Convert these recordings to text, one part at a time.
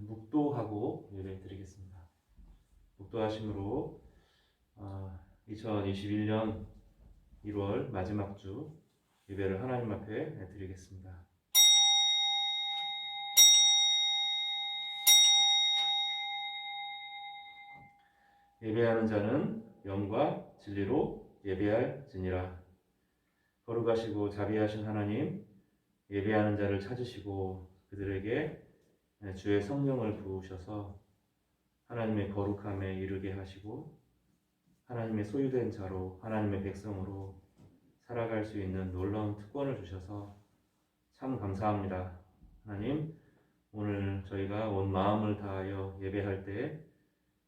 묵도하고 예배 드리겠습니다. 묵도하심으로 2021년 1월 마지막 주 예배를 하나님 앞에 드리겠습니다. 예배하는 자는 영과 진리로 예배할지니라. 거룩하시고 자비하신 하나님, 예배하는 자를 찾으시고 그들에게 주의 성령을 부으셔서 하나님의 거룩함에 이르게 하시고 하나님의 소유된 자로 하나님의 백성으로 살아갈 수 있는 놀라운 특권을 주셔서 참 감사합니다. 하나님, 오늘 저희가 온 마음을 다하여 예배할 때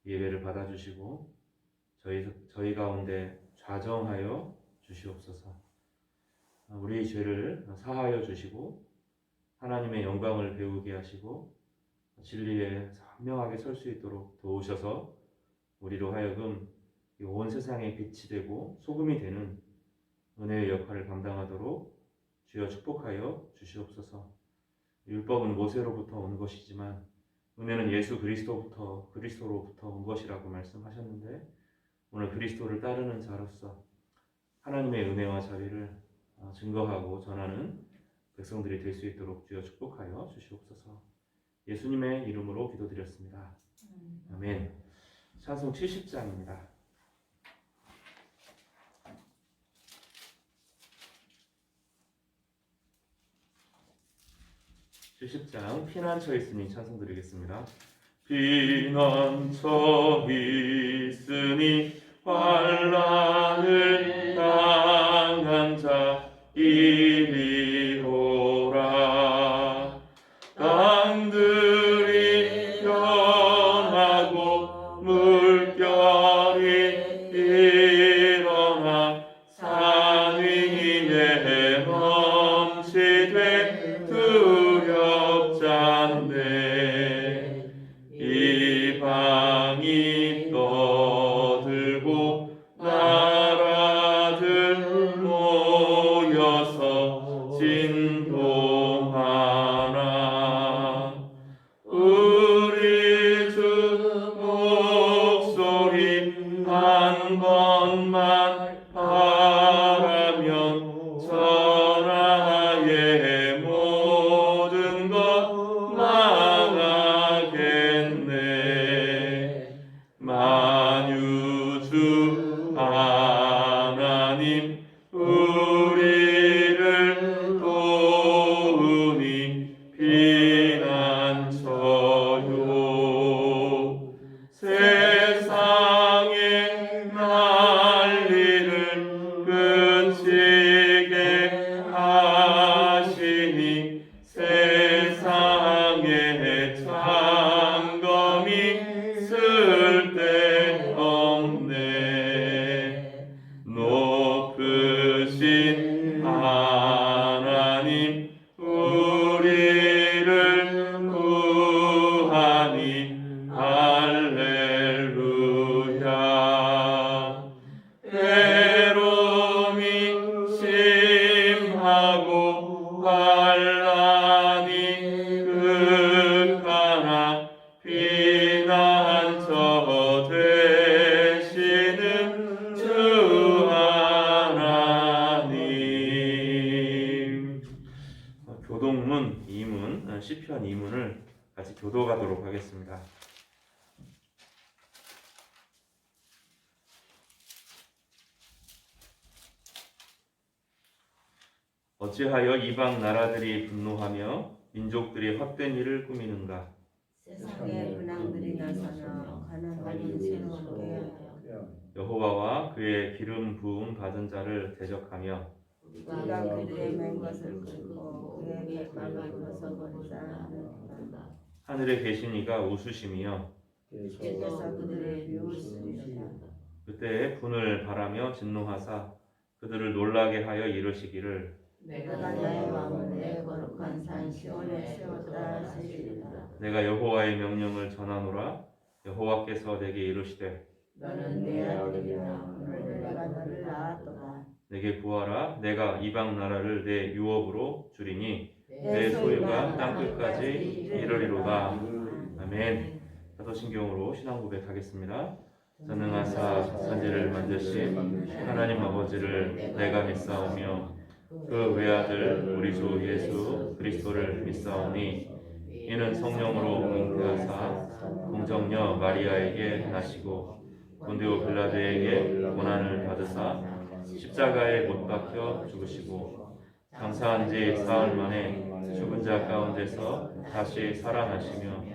예배를 받아주시고 저희 가운데 좌정하여 주시옵소서. 우리의 죄를 사하여 주시고 하나님의 영광을 배우게 하시고 진리에 선명하게 설 수 있도록 도우셔서 우리로 하여금 온 세상의 빛이 되고 소금이 되는 은혜의 역할을 감당하도록 주여 축복하여 주시옵소서. 율법은 모세로부터 온 것이지만 은혜는 예수 그리스도로부터 온 것이라고 말씀하셨는데 오늘 그리스도를 따르는 자로서 하나님의 은혜와 자비를 증거하고 전하는 백성들이 될 수 있도록 주여 축복하여 주시옵소서. 예수님의 이름으로 기도드렸습니다. 아멘. 찬송 70장입니다. 70장 피난처 있으니 찬송 드리겠습니다. 피난처 있으니 환난을 당한 자 이리오라. 땅들이 변하고 물결이 일어나 산 위에 넘치되 두렵지 않네. 이방이 떠들고 나라들 모여서 진동하나. 우리 주 목소리 한 번만 바라면 천하의 모든 것 망하겠네. 만유주 하나님 우리를 도우니 피난처요. 세상의 난리를 그치게 하시니 세상의 장검이 쓸데없네. 높으신 하나님 우리를 구하니 할렐루야. 괴로움이 심하고 환난이 극하나 피난처 되시는 주 하나님. 교동문 2문, 시편 2문을 같이 교도가도록 하겠습니다. 어찌하여 이방 나라들이 분노하며 민족들이 헛된 일을 꾸미는가. 세상의 근황들이 나서나 가난하는 새롭게 하여 여호와와 그의 기름 부음 받은 자를 대적하며 우리가 그들의 맨 것을 긁고 그의 깃발을 벗어버리자 하느니라. 하늘에 계신 이가 웃으시며 주께서 그들을 비웃으리라. 그때 분을 바라며 진노하사 그들을 놀라게 하여 이르시기를 내가 나의 왕을 내 거룩한 산 시온에 세웠다 하시리라. 내가 여호와의 명령을 전하노라. 여호와께서 내게 이르시되 너는 내 아들이라. 오늘 내가 너를 낳았도다. 내게 구하라. 내가 이방 나라를 내 유업으로 주리니 내 내 소유가 땅끝까지 이르리로다. 아멘. 아멘. 사도신경으로 신앙 고백하겠습니다. 전능하사 천지를 만드신 하나님 아버지를 내가 믿사오며 그 외아들 우리 주 예수 그리스도를 믿사오니 이는 성령으로 잉태하사 동정녀 마리아에게 나시고 본디오 빌라도에게 고난을 받으사 십자가에 못 박혀 죽으시고 장사한 지 사흘 만에 죽은 자 가운데서 다시 살아나시며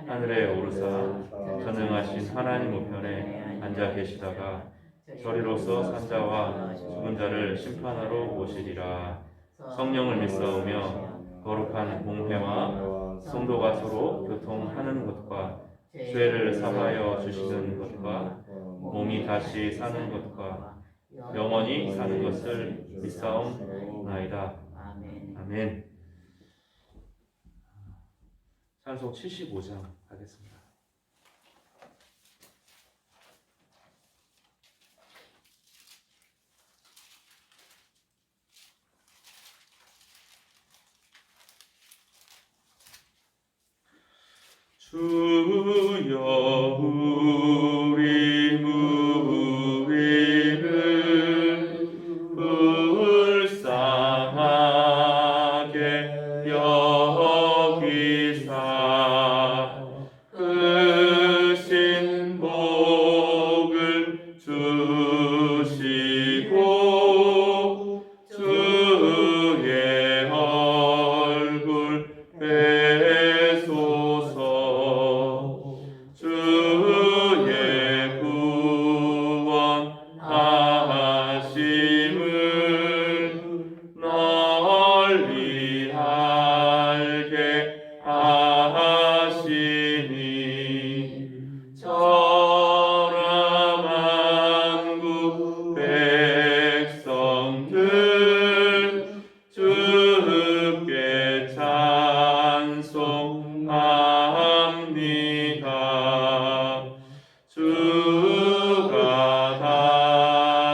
하늘에 오르사 전능하신 하나님 우편에 앉아 계시다가 저리로서 산자와 죽은 자를 심판하러 오시리라. 성령을 믿사오며 거룩한 공회와 성도가 서로 교통하는 것과 죄를 사하여 주시는 것과 몸이 다시 사는 것과 영원히 사는 것을 믿사옵나이다. 아멘. 찬송 75장 하겠습니다. 주여 우리 무리를 불쌍하게 여기사 크신 복을 주시고 주의 얼굴 배소서. 주의 구원하심을 널리 알게 하시니 천하 만국 백성들 주께 찬송합니다. 주가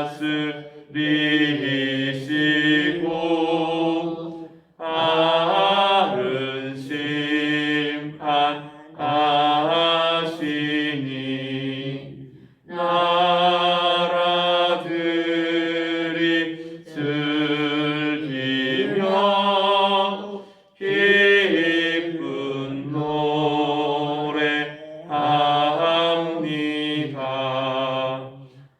다스리시고 바른 심판하시니 나라들이 즐기며 기쁜 노래합니다.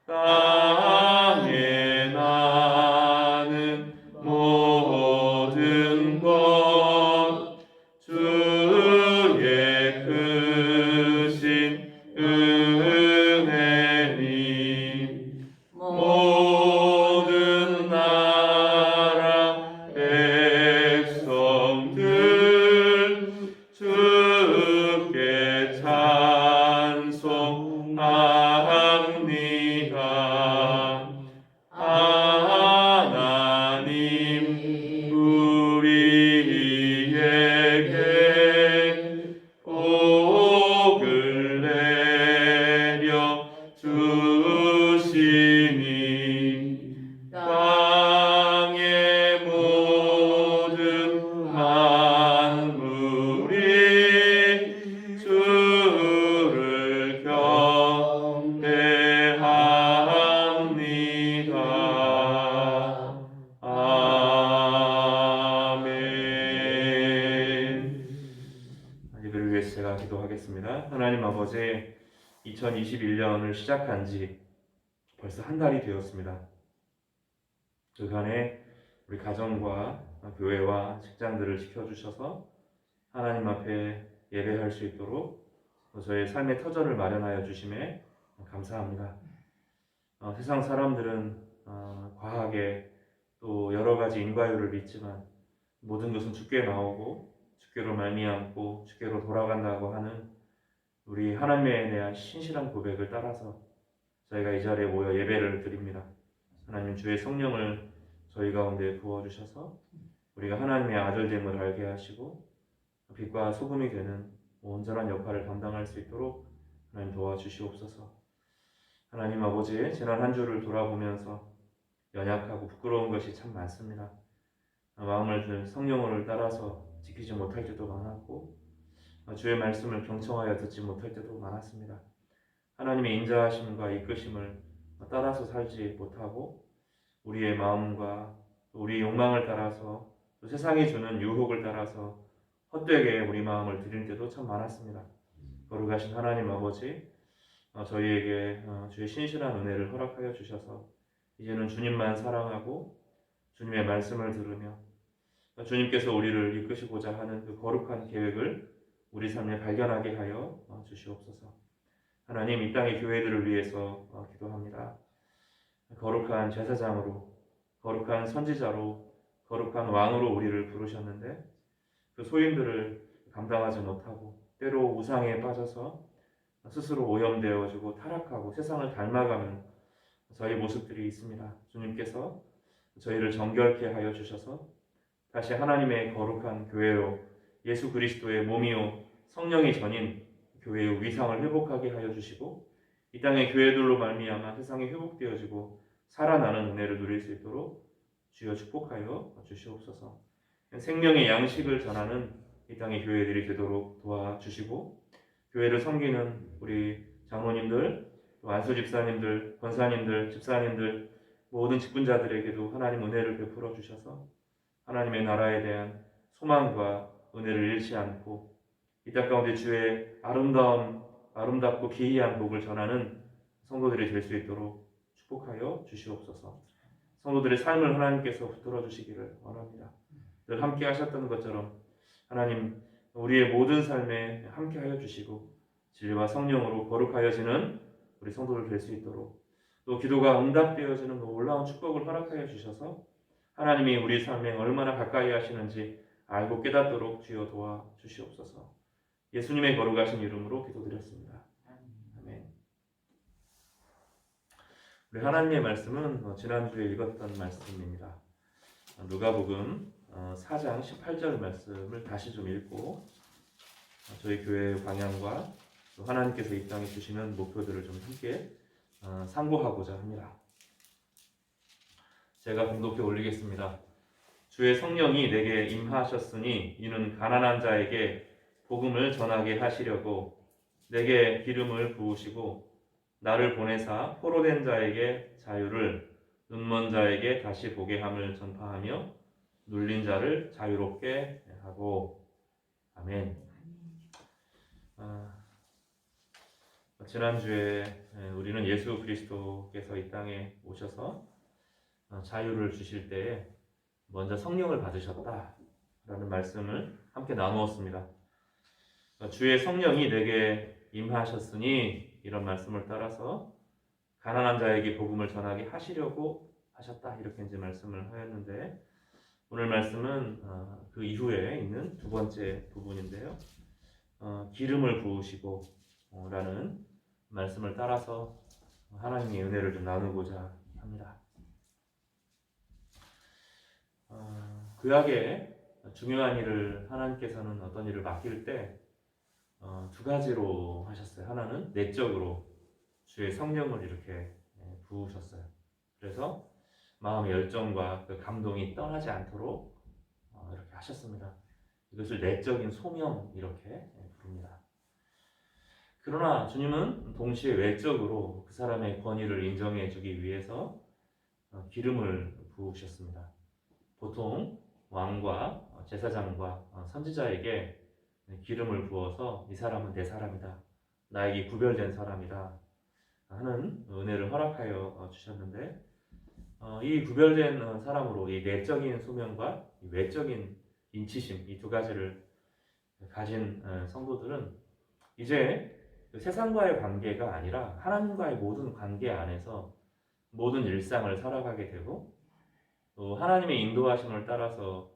땅에 나는 모든 것 주의 크신 은혜니 모든 나라 백성들 주께 찬송합니다. 하나님 우리에게 복을 내려 주시니 땅의 모든 만물이 주를 경배합니다. 아멘. 이들을 위해서 제가 기도하겠습니다. 하나님 아버지, 2021년을 시작한 지 벌써 한 달이 되었습니다. 그간에 우리 가정과 교회와 직장들을 지켜주셔서 하나님 앞에 예배할 수 있도록 저의 삶의 터전을 마련하여 주심에 감사합니다. 세상 사람들은 과학에 또 여러 가지 인과율을 믿지만 모든 것은 주께 나오고 주께로 말미암고 주께로 돌아간다고 하는 우리 하나님에 대한 신실한 고백을 따라서 저희가 이 자리에 모여 예배를 드립니다. 하나님 주의 성령을 저희 가운데 부어주셔서 우리가 하나님의 아들됨을 알게 하시고 빛과 소금이 되는 온전한 역할을 감당할 수 있도록 하나님 도와주시옵소서. 하나님 아버지, 지난 한 주를 돌아보면서 연약하고 부끄러운 것이 참 많습니다. 마음을 성령을 따라서 지키지 못할 때도 많았고 주의 말씀을 경청하여 듣지 못할 때도 많았습니다. 하나님의 인자하심과 이끄심을 따라서 살지 못하고 우리의 마음과 우리의 욕망을 따라서 또 세상이 주는 유혹을 따라서 헛되게 우리 마음을 드릴 때도 참 많았습니다. 거룩하신 하나님 아버지, 저희에게 주의 신실한 은혜를 허락하여 주셔서 이제는 주님만 사랑하고 주님의 말씀을 들으며 주님께서 우리를 이끄시고자 하는 그 거룩한 계획을 우리 삶에 발견하게 하여 주시옵소서. 하나님, 이 땅의 교회들을 위해서 기도합니다. 거룩한 제사장으로, 거룩한 선지자로, 거룩한 왕으로 우리를 부르셨는데 그 소임들을 감당하지 못하고 때로 우상에 빠져서 스스로 오염되어지고 타락하고 세상을 닮아가는 저희 모습들이 있습니다. 주님께서 저희를 정결케 하여 주셔서 다시 하나님의 거룩한 교회로 예수 그리스도의 몸이요 성령이 전인 교회의 위상을 회복하게 하여 주시고 이 땅의 교회들로 말미암아 세상이 회복되어지고 살아나는 은혜를 누릴 수 있도록 주여 축복하여 주시옵소서. 생명의 양식을 전하는 이 땅의 교회들이 되도록 도와주시고 교회를 섬기는 우리 장로님들, 안수 집사님들, 권사님들, 집사님들 모든 직분자들에게도 하나님 은혜를 베풀어 주셔서 하나님의 나라에 대한 소망과 은혜를 잃지 않고 이 땅 가운데 주의 아름답고 기이한 복을 전하는 성도들이 될 수 있도록 축복하여 주시옵소서. 성도들의 삶을 하나님께서 붙들어 주시기를 원합니다. 늘 함께 하셨던 것처럼 하나님 우리의 모든 삶에 함께 하여 주시고 진리와 성령으로 거룩하여지는 우리 성도들 될 수 있도록 또 기도가 응답되어지는 놀라운 축복을 허락하여 주셔서 하나님이 우리 삶에 얼마나 가까이 하시는지 알고 깨닫도록 주여 도와 주시옵소서. 예수님의 거룩하신 이름으로 기도드렸습니다. 아멘. 우리 하나님의 말씀은 지난주에 읽었던 말씀입니다. 누가복음 4장 18절 말씀을 다시 좀 읽고 저희 교회의 방향과 또 하나님께서 이 땅에 주시는 목표들을 좀 함께 상고하고자 합니다. 제가 봉독해 올리겠습니다. 주의 성령이 내게 임하셨으니 이는 가난한 자에게 복음을 전하게 하시려고 내게 기름을 부으시고 나를 보내사 포로된 자에게 자유를 눈먼 자에게 다시 보게 함을 전파하며 눌린 자를 자유롭게 하고. 아멘. 지난주에 우리는 예수 그리스도께서 이 땅에 오셔서 자유를 주실 때에 먼저 성령을 받으셨다라는 말씀을 함께 나누었습니다. 주의 성령이 내게 임하셨으니 이런 말씀을 따라서 가난한 자에게 복음을 전하게 하시려고 하셨다 이렇게 이제 말씀을 하였는데 오늘 말씀은 그 이후에 있는 두 번째 부분인데요. 기름을 부으시고 라는 말씀을 따라서 하나님의 은혜를 좀 나누고자 합니다. 구약에 중요한 일을 하나님께서는 어떤 일을 맡길 때 두 가지로 하셨어요. 하나는 내적으로 주의 성령을 이렇게 부으셨어요. 그래서 마음의 열정과 그 감동이 떠나지 않도록 이렇게 하셨습니다. 이것을 내적인 소명 이렇게 부릅니다. 그러나 주님은 동시에 외적으로 그 사람의 권위를 인정해 주기 위해서 기름을 부으셨습니다. 보통 왕과 제사장과 선지자에게 기름을 부어서 이 사람은 내 사람이다, 나에게 구별된 사람이다 하는 은혜를 허락하여 주셨는데 이 구별된 사람으로 이 내적인 소명과 이 외적인 인치심 이 두 가지를 가진 성도들은 이제 세상과의 관계가 아니라 하나님과의 모든 관계 안에서 모든 일상을 살아가게 되고 또 하나님의 인도하심을 따라서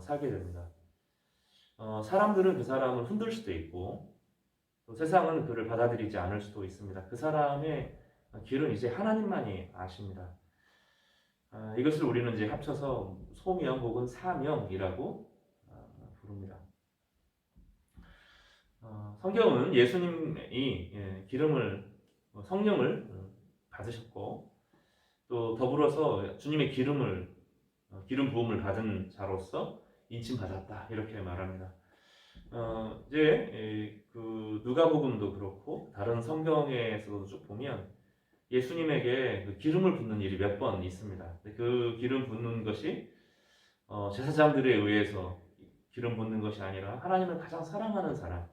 살게 됩니다. 사람들은 그 사람을 흔들 수도 있고 또 세상은 그를 받아들이지 않을 수도 있습니다. 그 사람의 길은 이제 하나님만이 아십니다. 이것을 우리는 이제 합쳐서 소명 혹은 사명이라고 부릅니다. 성경은 예수님이 성령을 받으셨고 또 더불어서 주님의 기름 부음을 받은 자로서 인침받았다 이렇게 말합니다. 이제 그 누가복음도 그렇고 다른 성경에서도 쭉 보면 예수님에게 그 기름을 붓는 일이 몇 번 있습니다. 그 기름 붓는 것이 제사장들에 의해서 기름 붓는 것이 아니라 하나님을 가장 사랑하는 사람,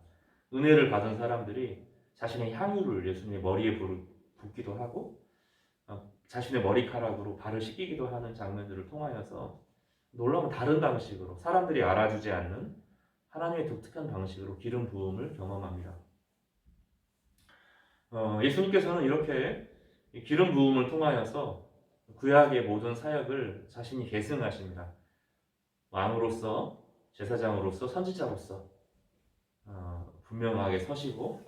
은혜를 받은 사람들이 자신의 향유를 예수님의 머리에 붓기도 하고 자신의 머리카락으로 발을 씻기기도 하는 장면들을 통하여서 놀라운 다른 방식으로 사람들이 알아주지 않는 하나님의 독특한 방식으로 기름 부음을 경험합니다. 예수님께서는 이렇게 기름 부음을 통하여서 구약의 모든 사역을 자신이 계승하십니다. 왕으로서, 제사장으로서, 선지자로서 분명하게 서시고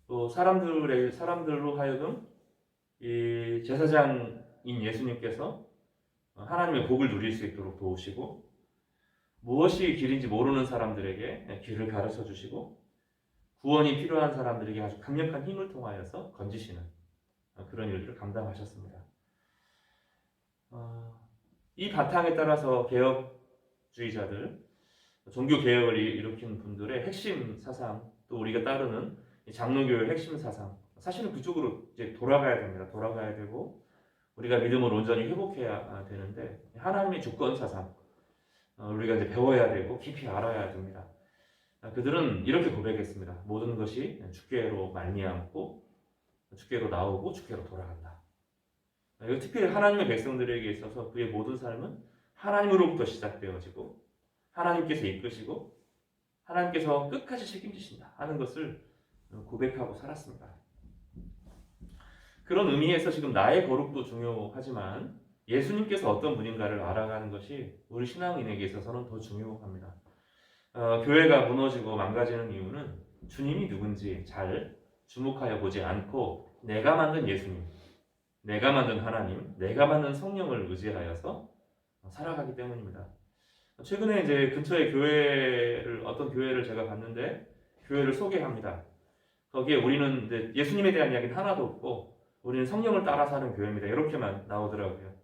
또 사람들로 하여금 이 제사장인 예수님께서 하나님의 복을 누릴 수 있도록 도우시고 무엇이 길인지 모르는 사람들에게 길을 가르쳐 주시고 구원이 필요한 사람들에게 아주 강력한 힘을 통하여서 건지시는 그런 일들을 감당하셨습니다. 이 바탕에 따라서 개혁주의자들, 종교 개혁을 일으킨 분들의 핵심 사상, 또 우리가 따르는 장로교의 핵심 사상, 사실은 그쪽으로 이제 돌아가야 됩니다. 돌아가야 되고 우리가 믿음을 온전히 회복해야 되는데 하나님의 주권 사상 우리가 이제 배워야 되고 깊이 알아야 됩니다. 그들은 이렇게 고백했습니다. 모든 것이 주께로 말미암고 주께로 나오고 주께로 돌아간다. 특별히 하나님의 백성들에게 있어서 그의 모든 삶은 하나님으로부터 시작되어지고 하나님께서 이끄시고 하나님께서 끝까지 책임지신다 하는 것을 고백하고 살았습니다. 그런 의미에서 지금 나의 거룩도 중요하지만 예수님께서 어떤 분인가를 알아가는 것이 우리 신앙인에게 있어서는 더 중요합니다. 교회가 무너지고 망가지는 이유는 주님이 누군지 잘 주목하여 보지 않고 내가 만든 예수님, 내가 만든 하나님, 내가 만든 성령을 의지하여서 살아가기 때문입니다. 최근에 이제 근처에 어떤 교회를 제가 봤는데 교회를 소개합니다. 거기에 우리는 이제 예수님에 대한 이야기는 하나도 없고 우리는 성령을 따라 사는 교회입니다. 이렇게만 나오더라고요.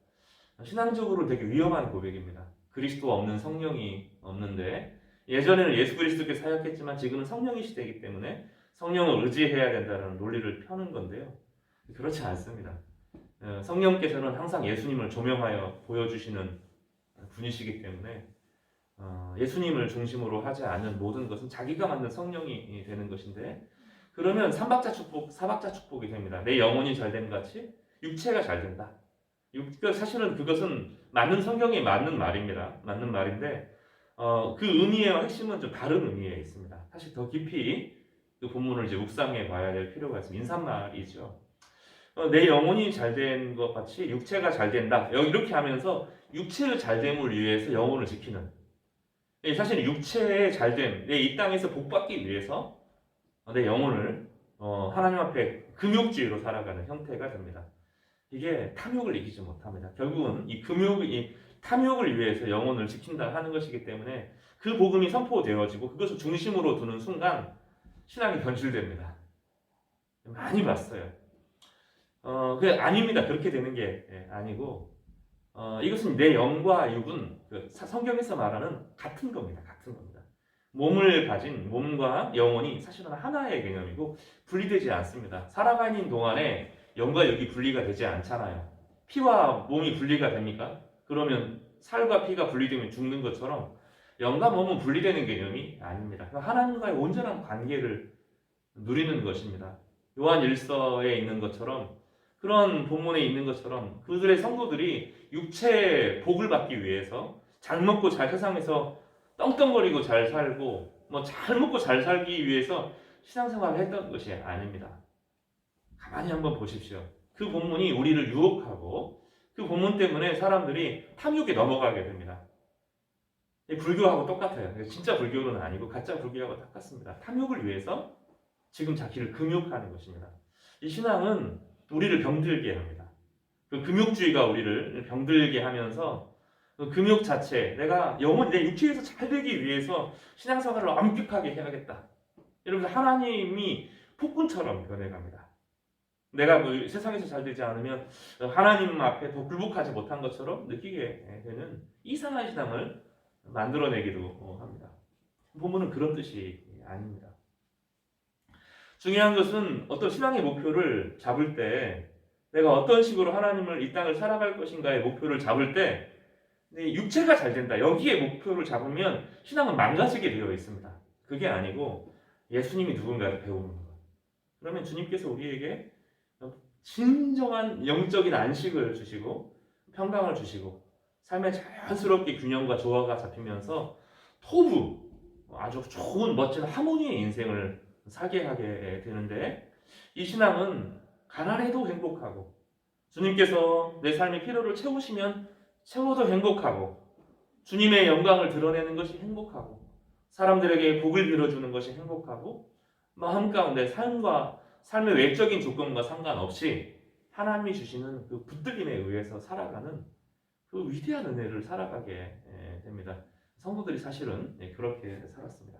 신앙적으로 되게 위험한 고백입니다. 그리스도 없는 성령이 없는데 예전에는 예수 그리스도께 사역했지만 지금은 성령의 시대이기 때문에 성령을 의지해야 된다는 논리를 펴는 건데요. 그렇지 않습니다. 성령께서는 항상 예수님을 조명하여 보여주시는 분이시기 때문에 예수님을 중심으로 하지 않는 모든 것은 자기가 만든 성령이 되는 것인데 그러면 삼박자 축복, 사박자 축복이 됩니다. 내 영혼이 잘됨 같이 육체가 잘 된다. 사실은 그것은 맞는 성경에 맞는 말입니다. 맞는 말인데 그 의미의 핵심은 좀 다른 의미에 있습니다. 사실 더 깊이 그 본문을 이제 묵상해 봐야 될 필요가 있습니다. 인사말이죠. 내 영혼이 잘된 것 같이 육체가 잘 된다. 이렇게 하면서 육체의 잘됨을 위해서 영혼을 지키는. 사실 육체의 잘됨, 내 이 땅에서 복받기 위해서 내 영혼을 하나님 앞에 금욕주의로 살아가는 형태가 됩니다. 이게 탐욕을 이기지 못합니다. 결국은 이 탐욕을 위해서 영혼을 지킨다 하는 것이기 때문에 그 복음이 선포되어지고 그것을 중심으로 두는 순간 신앙이 변질됩니다. 많이 봤어요. 그게 아닙니다. 그렇게 되는 게 아니고 이것은 내 영과 육은 성경에서 말하는 같은 겁니다. 같은 겁니다. 몸을 가진 몸과 영혼이 사실은 하나의 개념이고 분리되지 않습니다. 살아가는 동안에 영과 육이 분리가 되지 않잖아요. 피와 몸이 분리가 됩니까? 그러면 살과 피가 분리되면 죽는 것처럼 영과 몸은 분리되는 개념이 아닙니다. 하나님과의 온전한 관계를 누리는 것입니다. 요한 1서에 있는 것처럼 그런 본문에 있는 것처럼 그들의 성도들이 육체의 복을 받기 위해서 잘 먹고 잘 세상에서 떵떵거리고 잘 살고 잘 먹고 잘 살기 위해서 신앙생활을 했던 것이 아닙니다. 가만히 한번 보십시오. 그 본문이 우리를 유혹하고 그 본문 때문에 사람들이 탐욕에 넘어가게 됩니다. 불교하고 똑같아요. 진짜 불교는 아니고 가짜 불교하고 똑같습니다. 탐욕을 위해서 지금 자기를 금욕하는 것입니다. 이 신앙은 우리를 병들게 합니다. 그 금욕주의가 우리를 병들게 하면서 그 금욕 자체, 내가 내 육체에서 잘 되기 위해서 신앙생활을 엄격하게 해야겠다. 이러면서 하나님이 폭군처럼 변해갑니다. 내가 세상에서 잘 되지 않으면 하나님 앞에 더 굴복하지 못한 것처럼 느끼게 되는 이상한 신앙을 만들어내기도 합니다. 본문은 그런 뜻이 아닙니다. 중요한 것은 어떤 신앙의 목표를 잡을 때 내가 어떤 식으로 하나님을 이 땅을 살아갈 것인가의 목표를 잡을 때 내 육체가 잘 된다. 여기에 목표를 잡으면 신앙은 망가지게 되어 있습니다. 그게 아니고 예수님이 누군가를 배우는 것. 그러면 주님께서 우리에게 진정한 영적인 안식을 주시고 평강을 주시고 삶에 자연스럽게 균형과 조화가 잡히면서 토부 아주 좋은 멋진 하모니의 인생을 살게 하게 되는데 이 신앙은 가난해도 행복하고 주님께서 내 삶의 필요를 채우시면 채워도 행복하고 주님의 영광을 드러내는 것이 행복하고 사람들에게 복을 빌어주는 것이 행복하고 마음 가운데 삶의 외적인 조건과 상관없이 하나님이 주시는 그 붙들림에 의해서 살아가는 그 위대한 은혜를 살아가게 됩니다. 성도들이 사실은 그렇게 살았습니다.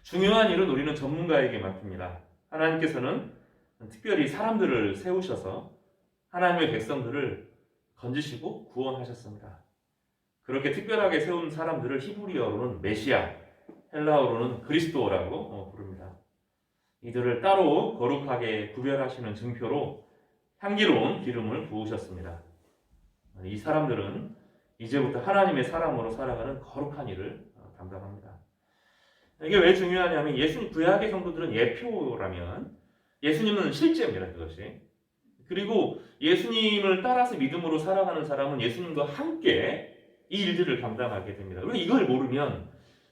중요한 일은 우리는 전문가에게 맡깁니다. 하나님께서는 특별히 사람들을 세우셔서 하나님의 백성들을 건지시고 구원하셨습니다. 그렇게 특별하게 세운 사람들을 히브리어로는 메시아, 헬라어로는 그리스도라고 부릅니다. 이들을 따로 거룩하게 구별하시는 증표로 향기로운 기름을 부으셨습니다. 이 사람들은 이제부터 하나님의 사람으로 살아가는 거룩한 일을 담당합니다. 이게 왜 중요하냐면 예수님 구약의 성도들은 예표라면 예수님은 실제입니다. 그것이. 그리고 예수님을 따라서 믿음으로 살아가는 사람은 예수님과 함께 이 일들을 감당하게 됩니다. 왜 이걸 모르면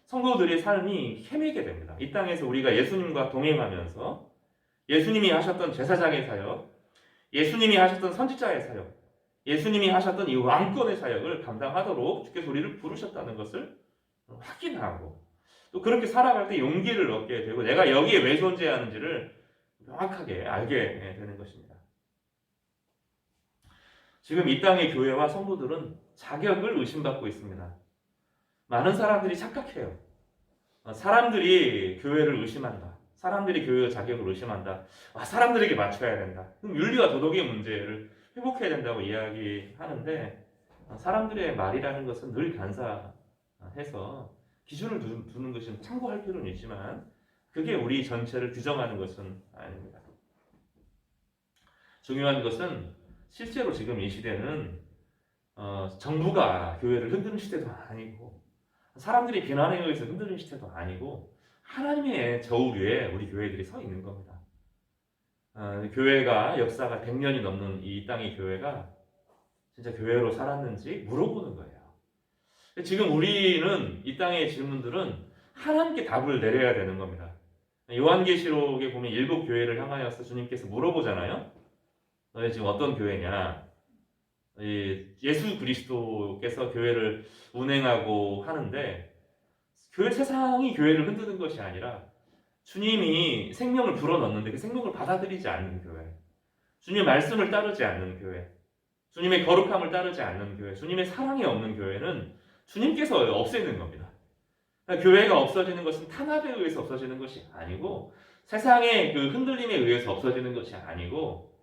성도들의 삶이 헤매게 됩니다. 이 땅에서 우리가 예수님과 동행하면서 예수님이 하셨던 제사장의 사역, 예수님이 하셨던 선지자의 사역, 예수님이 하셨던 이 왕권의 사역을 감당하도록 주께서 우리를 부르셨다는 것을 확인하고 또 그렇게 살아갈 때 용기를 얻게 되고 내가 여기에 왜 존재하는지를 명확하게 알게 되는 것입니다. 지금 이 땅의 교회와 성도들은 자격을 의심받고 있습니다. 많은 사람들이 착각해요. 사람들이 교회를 의심한다. 사람들이 교회의 자격을 의심한다. 사람들에게 맞춰야 된다. 그럼 윤리와 도덕의 문제를 회복해야 된다고 이야기하는데 사람들의 말이라는 것은 늘 간사해서 기준을 두는 것은 참고할 필요는 있지만 그게 우리 전체를 규정하는 것은 아닙니다. 중요한 것은 실제로 지금 이 시대는 정부가 교회를 흔드는 시대도 아니고 사람들이 비난에 의해서 흔들리는 시대도 아니고 하나님의 저울 위에 우리 교회들이 서 있는 겁니다. 교회가 역사가 100년이 넘는 이 땅의 교회가 진짜 교회로 살았는지 물어보는 거예요. 지금 우리는 이 땅의 질문들은 하나님께 답을 내려야 되는 겁니다. 요한계시록에 보면 7교회를 향하여서 주님께서 물어보잖아요. 너희 지금 어떤 교회냐? 예수 그리스도께서 교회를 운행하고 하는데 세상이 교회를 흔드는 것이 아니라 주님이 생명을 불어넣는데 그 생명을 받아들이지 않는 교회, 주님의 말씀을 따르지 않는 교회, 주님의 거룩함을 따르지 않는 교회, 주님의 사랑이 없는 교회는 주님께서 없애는 겁니다. 그러니까 교회가 없어지는 것은 탄압에 의해서 없어지는 것이 아니고 세상의 그 흔들림에 의해서 없어지는 것이 아니고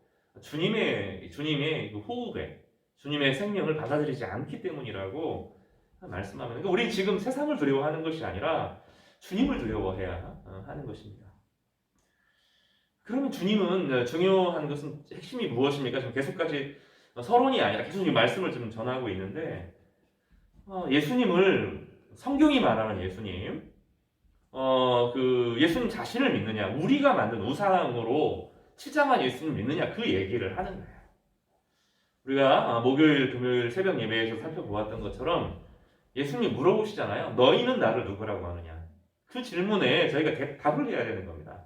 주님의 그 호흡에 주님의 생명을 받아들이지 않기 때문이라고 말씀합니다. 그러니까 우리 지금 세상을 두려워하는 것이 아니라 주님을 두려워해야 하는 것입니다. 그러면 주님은 중요한 것은 핵심이 무엇입니까? 지금 계속까지 서론이 아니라 계속 이 말씀을 좀 전하고 있는데 예수님을 성경이 말하는 예수님, 그 예수님 자신을 믿느냐, 우리가 만든 우상으로 치장한 예수님을 믿느냐 그 얘기를 하는 거예요. 우리가 목요일, 금요일 새벽 예배에서 살펴보았던 것처럼 예수님이 물어보시잖아요. 너희는 나를 누구라고 하느냐? 그 질문에 저희가 답을 해야 되는 겁니다.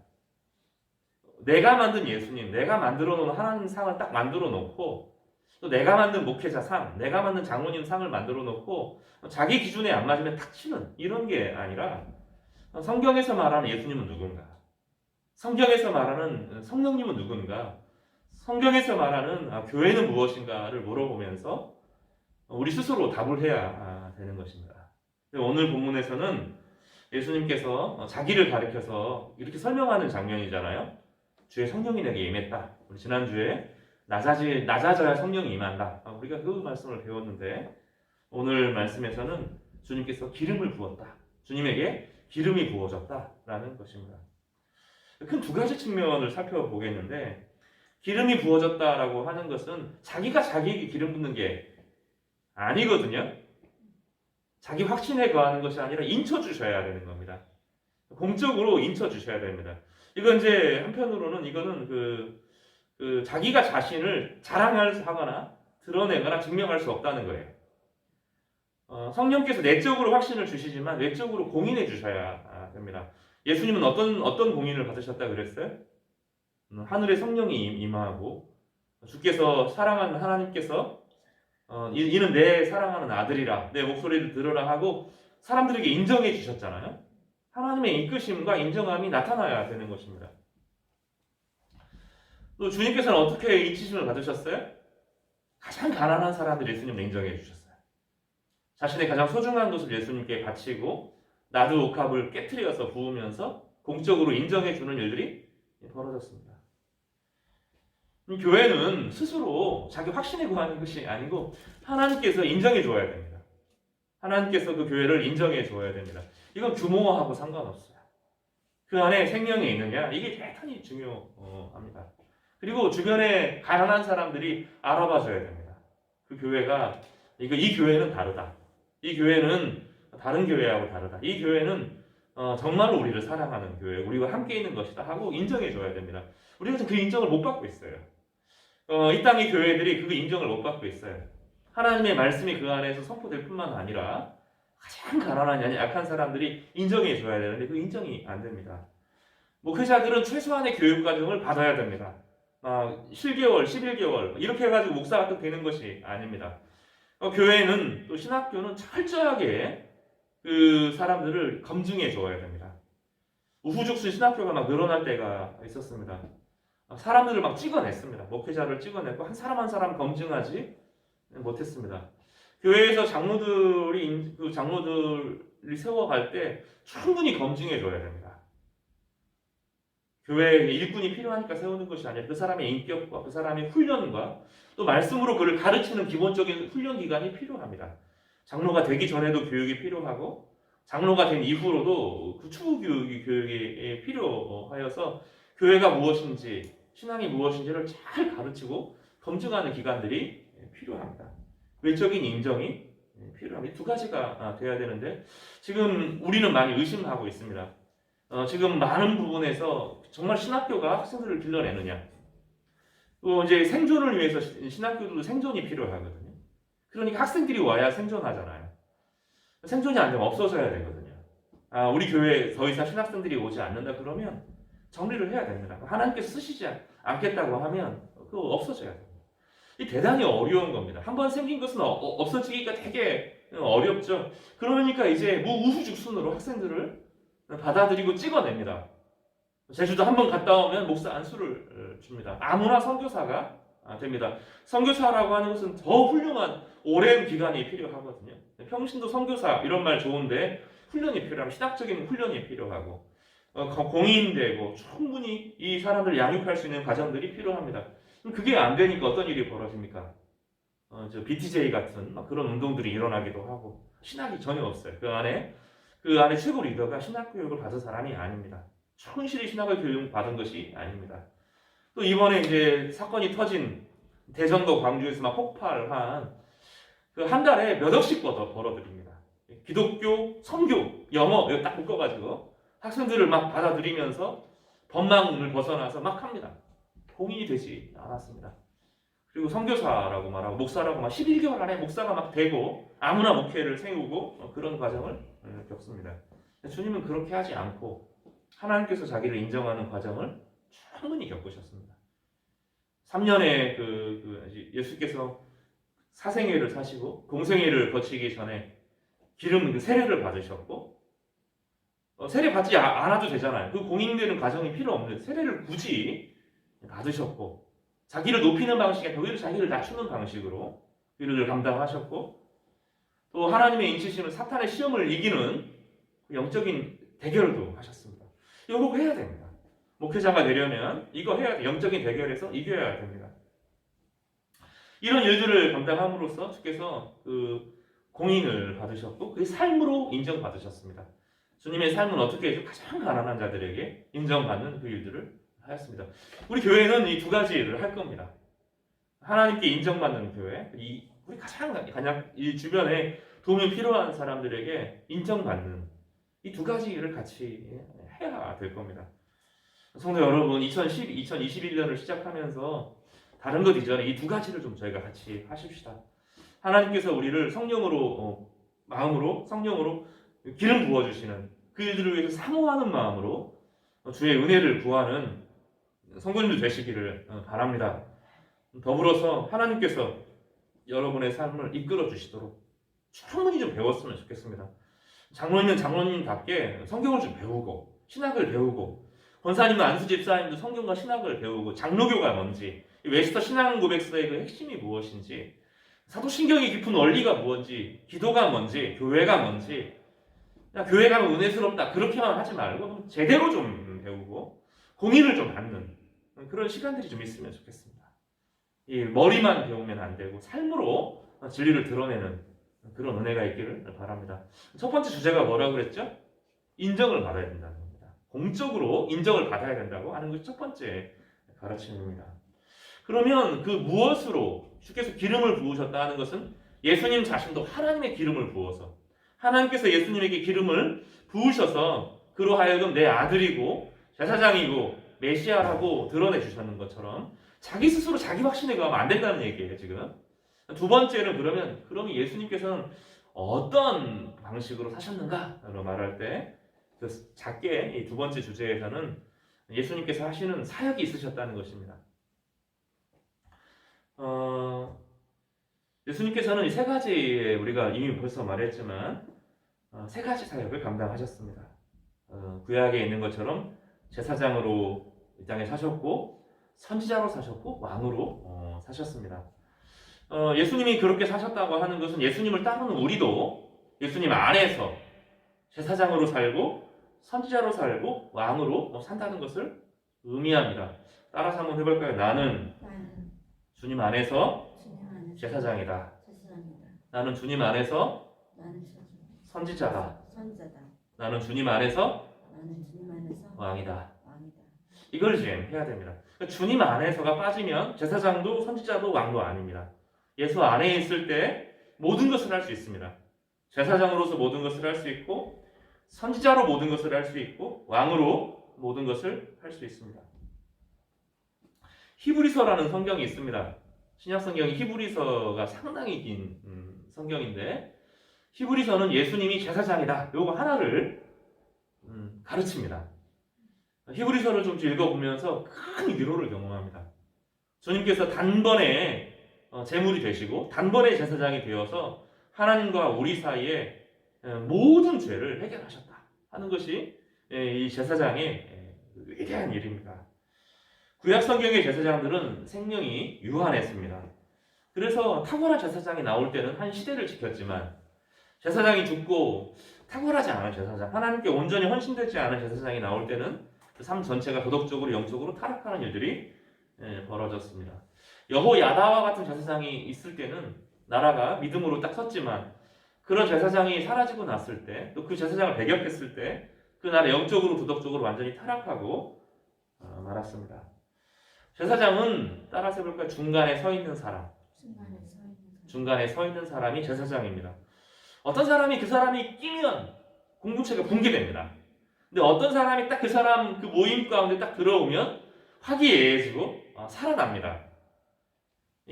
내가 만든 예수님, 내가 만들어 놓은 하나님 상을 딱 만들어 놓고 또 내가 만든 목회자 상, 내가 만든 장로님 상을 만들어 놓고 자기 기준에 안 맞으면 탁 치는 이런 게 아니라 성경에서 말하는 예수님은 누군가? 성경에서 말하는 성령님은 누군가? 성경에서 말하는 교회는 무엇인가를 물어보면서 우리 스스로 답을 해야 되는 것입니다. 오늘 본문에서는 예수님께서 자기를 가리켜서 이렇게 설명하는 장면이잖아요. 주의 성령이 내게 임했다. 우리 지난주에 낮아져야 성령이 임한다. 우리가 그 말씀을 배웠는데 오늘 말씀에서는 주님께서 기름을 부었다. 주님에게 기름이 부어졌다라는 것입니다. 큰 두 가지 측면을 살펴보겠는데, 기름이 부어졌다라고 하는 것은 자기가 자기에게 기름 붓는 게 아니거든요. 자기 확신에 거하는 것이 아니라 인쳐 주셔야 되는 겁니다. 공적으로 인쳐 주셔야 됩니다. 이건 이제 한편으로는 이거는 자기가 자신을 자랑하거나 드러내거나 증명할 수 없다는 거예요. 성령께서 내적으로 확신을 주시지만 외적으로 공인해 주셔야 됩니다. 예수님은 어떤 공인을 받으셨다 그랬어요? 하늘의 성령이 임하고 주께서 사랑하는 하나님께서 이는 내 사랑하는 아들이라 내 목소리를 들으라 하고 사람들에게 인정해 주셨잖아요. 하나님의 이끄심과 인정함이 나타나야 되는 것입니다. 또 주님께서는 어떻게 인치심을 받으셨어요? 가장 가난한 사람들 예수님을 인정해 주셨어요. 자신의 가장 소중한 것을 예수님께 바치고 나도 옥합을 깨트려서 부으면서 공적으로 인정해 주는 일들이 벌어졌습니다. 교회는 스스로 자기 확신에 구하는 것이 아니고 하나님께서 인정해 줘야 됩니다. 하나님께서 그 교회를 인정해 줘야 됩니다. 이건 규모하고 상관없어요. 그 안에 생명이 있느냐, 이게 대단히 중요합니다. 그리고 주변에 가난한 사람들이 알아봐 줘야 됩니다. 그 교회가 이 교회는 다르다. 이 교회는 다른 교회하고 다르다. 이 교회는 정말로 우리를 사랑하는 교회, 우리와 함께 있는 것이다 하고 인정해 줘야 됩니다. 우리가 지금 그 인정을 못 받고 있어요. 이 땅의 교회들이 그 인정을 못 받고 있어요. 하나님의 말씀이 그 안에서 선포될 뿐만 아니라 가장 가난한 약한 사람들이 인정해 줘야 되는데 그 인정이 안 됩니다. 목회자들은 최소한의 교육 과정을 받아야 됩니다. 7개월, 11개월 이렇게 해가지고 목사가 또 되는 것이 아닙니다. 교회는 또 신학교는 철저하게 그 사람들을 검증해 줘야 됩니다. 우후죽순 신학교가 막 늘어날 때가 있었습니다. 사람들을 막 찍어냈습니다. 목회자를 찍어내고 한 사람 한 사람 검증하지 못했습니다. 교회에서 장로들이 세워갈 때 충분히 검증해 줘야 됩니다. 교회에 일꾼이 필요하니까 세우는 것이 아니라 그 사람의 인격과 그 사람의 훈련과 또 말씀으로 그를 가르치는 기본적인 훈련 기간이 필요합니다. 장로가 되기 전에도 교육이 필요하고 장로가 된 이후로도 그 추후 교육이 필요하여서 교회가 무엇인지 신앙이 무엇인지를 잘 가르치고 검증하는 기간들이 필요합니다. 외적인 인정이 필요합니다. 두 가지가 돼야 되는데 지금 우리는 많이 의심하고 있습니다. 지금 많은 부분에서 정말 신학교가 학생들을 길러내느냐. 또 이제 생존을 위해서 신학교도 생존이 필요하거든요. 그러니까 학생들이 와야 생존하잖아요. 생존이 안 되면 없어져야 되거든요. 우리 교회에 더 이상 신학생들이 오지 않는다 그러면 정리를 해야 됩니다. 하나님께서 쓰시지 않겠다고 하면 그거 없어져야 됩니다. 이 대단히 어려운 겁니다. 한번 생긴 것은 없어지기가 되게 어렵죠. 그러니까 이제 우후죽순으로 학생들을 받아들이고 찍어냅니다. 제주도 한번 갔다 오면 목사 안수를 줍니다. 아무나 선교사가 됩니다. 선교사라고 하는 것은 더 훌륭한 오랜 기간이 필요하거든요. 평신도 선교사 이런 말 좋은데 훈련이 필요합니다. 신학적인 훈련이 필요하고 공인되고 충분히 이 사람들을 양육할 수 있는 과정들이 필요합니다. 그게 안 되니까 어떤 일이 벌어집니까? BTJ 같은 그런 운동들이 일어나기도 하고 신학이 전혀 없어요. 그 안에 최고 리더가 신학 교육을 받은 사람이 아닙니다. 충실히 신학을 교육받은 것이 아닙니다. 또 이번에 이제 사건이 터진 대전과 광주에서 막 폭발한 한 달에 몇 억씩 벌어들입니다. 기독교, 선교, 영어 이거 딱 묶어가지고 학생들을 막 받아들이면서 법망을 벗어나서 막 합니다. 공인이 되지 않았습니다. 그리고 선교사라고 말하고 목사라고 막 11개월 안에 목사가 막 되고 아무나 목회를 세우고 그런 과정을 겪습니다. 주님은 그렇게 하지 않고 하나님께서 자기를 인정하는 과정을 충분히 겪으셨습니다. 3년의 예수께서 사생애를 사시고 공생애를 거치기 전에 기름 세례를 받으셨고 세례 받지 않아도 되잖아요. 그 공인되는 과정이 필요 없는데 세례를 굳이 받으셨고 자기를 높이는 방식이 아니라 오히려 자기를 낮추는 방식으로 일을 감당하셨고 또 하나님의 인치심은 사탄의 시험을 이기는 영적인 대결도 하셨습니다. 이거 해야 됩니다. 목회자가 되려면 이거 해야 돼. 영적인 대결에서 이겨야 됩니다. 이런 일들을 감당함으로써 주께서 공인을 받으셨고 그 삶으로 인정받으셨습니다. 주님의 삶은 어떻게 가장 가난한 자들에게 인정받는 그 일들을 하였습니다. 우리 교회는 이 두 가지를 할 겁니다. 하나님께 인정받는 교회, 우리 가장 이 주변에 도움이 필요한 사람들에게 인정받는 이 두 가지를 같이 해야 될 겁니다. 성도 여러분, 2021년을 시작하면서 다른 것 이전에 이 두 가지를 좀 저희가 같이 하십시다. 하나님께서 우리를 성령으로 마음으로 성령으로 기름 부어주시는 그 일들을 위해서 사모하는 마음으로 주의 은혜를 구하는 성도님들 되시기를 바랍니다. 더불어서 하나님께서 여러분의 삶을 이끌어 주시도록 충분히 좀 배웠으면 좋겠습니다. 장로님은 장로님답게 성경을 좀 배우고 신학을 배우고, 권사님은 안수 집사님도 성경과 신학을 배우고, 장로교가 뭔지, 웨스터 신앙 고백서의 그 핵심이 무엇인지, 사도신경의 깊은 원리가 무엇인지, 기도가 뭔지, 교회가 뭔지, 교회 가면 은혜스럽다 그렇게만 하지 말고 제대로 좀 배우고 공의를 좀 받는 그런 시간들이 좀 있으면 좋겠습니다. 이 머리만 배우면 안 되고 삶으로 진리를 드러내는 그런 은혜가 있기를 바랍니다. 첫 번째 주제가 뭐라고 그랬죠? 인정을 받아야 된다는 겁니다. 공적으로 인정을 받아야 된다고 하는 것이 첫 번째 가르침입니다. 그러면 그 무엇으로 주께서 기름을 부으셨다 하는 것은 예수님 자신도 하나님의 기름을 부어서, 하나님께서 예수님에게 기름을 부으셔서 그로 하여금 내 아들이고 제사장이고 메시아라고 드러내 주셨는 것처럼 자기 스스로 자기 확신에 가면 안 된다는 얘기예요, 지금. 두 번째는 그러면 예수님께서는 어떤 방식으로 사셨는가로 말할 때, 그 작게 이 두 번째 주제에서는 예수님께서 하시는 사역이 있으셨다는 것입니다. 예수님께서는 이 세 가지의, 우리가 이미 벌써 말했지만 세 가지 사역을 감당하셨습니다. 구약에 있는 것처럼 제사장으로 이 땅에 사셨고, 선지자로 사셨고, 왕으로 사셨습니다. 예수님이 그렇게 사셨다고 하는 것은 예수님을 따르는 우리도 예수님 안에서 제사장으로 살고 선지자로 살고 왕으로 산다는 것을 의미합니다. 따라서 한번 해볼까요? 나는 주님 안에서 제사장이다. 나는 주님 안에서 선지자다. 나는 주님 안에서 왕이다. 이걸 지금 해야 됩니다. 주님 안에서가 빠지면 제사장도 선지자도 왕도 아닙니다. 예수 안에 있을 때 모든 것을 할 수 있습니다. 제사장으로서 모든 것을 할 수 있고, 선지자로 모든 것을 할 수 있고, 왕으로 모든 것을 할 수 있습니다. 히브리서라는 성경이 있습니다. 신약 성경이 히브리서가 상당히 긴 성경인데, 히브리서는 예수님이 제사장이다, 요거 하나를 가르칩니다. 히브리서를 좀 읽어보면서 큰 위로를 경험합니다. 주님께서 단번에 제물이 되시고 단번에 제사장이 되어서 하나님과 우리 사이에 모든 죄를 해결하셨다 하는 것이 이 제사장의 위대한 일입니다. 구약 성경의 제사장들은 생명이 유한했습니다. 그래서 탁월한 제사장이 나올 때는 한 시대를 지켰지만, 제사장이 죽고 탁월하지 않은 제사장, 하나님께 온전히 헌신되지 않은 제사장이 나올 때는 그 삶 전체가 도덕적으로 영적으로 타락하는 일들이 벌어졌습니다. 여호야다와 같은 제사장이 있을 때는 나라가 믿음으로 딱 섰지만, 그런 제사장이 사라지고 났을 때, 또 그 제사장을 배격했을 때 그 나라 영적으로 도덕적으로 완전히 타락하고 말았습니다. 제사장은 따라서 해볼까요? 중간에 서 있는 사람. 중간에 서 있는 사람이 제사장입니다. 어떤 사람이 그 사람이 끼면 공동체가 붕괴됩니다. 근데 어떤 사람이 딱 그 사람 그 모임 가운데 딱 들어오면 화기애애해지고 살아납니다.